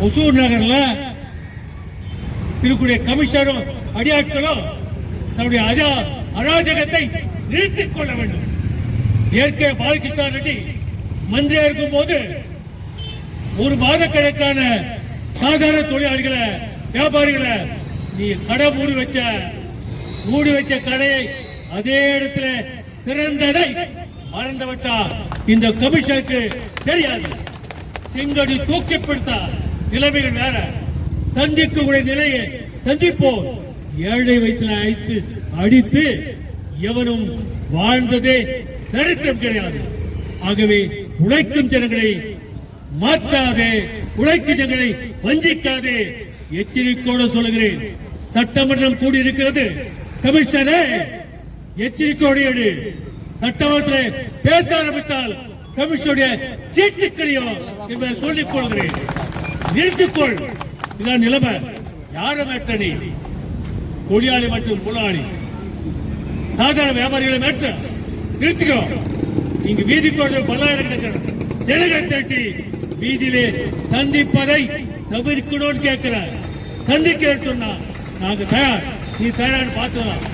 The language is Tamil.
ஒசூர் நகர்ல இருக்கக்கூடிய கமிஷனரும் அடியாட்களும் தன்னுடைய அராஜகத்தை நிறுத்திக் கொள்ள வேண்டும். ஏற்கே பாலகிருஷ்ணா ரெட்டி மந்திரியா இருக்கும் போது ஒரு மாதக்கணக்கான சாதாரண தொழிலாளிகளை வியாபாரிகளை நீ கடை மூடி வச்ச கடையை அதே இடத்துல திறந்ததை மறந்துவிட்டா இந்த கமிஷனுக்கு தெரியாது. சிங்கடி தூக்கிப்படுத்தா நிலைமைகள் வேற, சந்திக்கக்கூடிய நிலையை சந்திப்போம். ஏழை வயிற்றில் அடித்து எவனும் வாழ்ந்ததே சரித்திரம் கிடையாது. ஆகவே உழைக்கும் ஜனங்களை மாற்றாதே, உழைக்கும் ஜனங்களை வஞ்சிக்காதே. எச்சரிக்கையோடு சொல்லுகிறேன். சட்டமன்றம் கூடியிருக்கிறது. கமிஷனே எச்சரிக்கையோடு சட்டமன்றத்தில் பேச ஆரம்பித்தால் கமிஷனுடைய சீட்டுக்களையும் என்பதை சொல்லிக் கொள்கிறேன். நிறுத்திக்கொள். இதான் நிலைமை. யாரும் ஏற்ற நீ தொழிலாளி மற்றும் முதலாளி சாதாரண வியாபாரிகளை மேற்ற நிறுத்திக்கிறோம். இங்கு வீதிக்கு பல்லாயிரக்கணக்கான ஜனங்களை திரட்டி வீதியிலே சந்திப்பதை தவிர்க்கணும்னு கேட்கிறார். சந்திக்க சொன்னா நாங்க தயார். நீ தயார் பார்த்துக்கலாம்.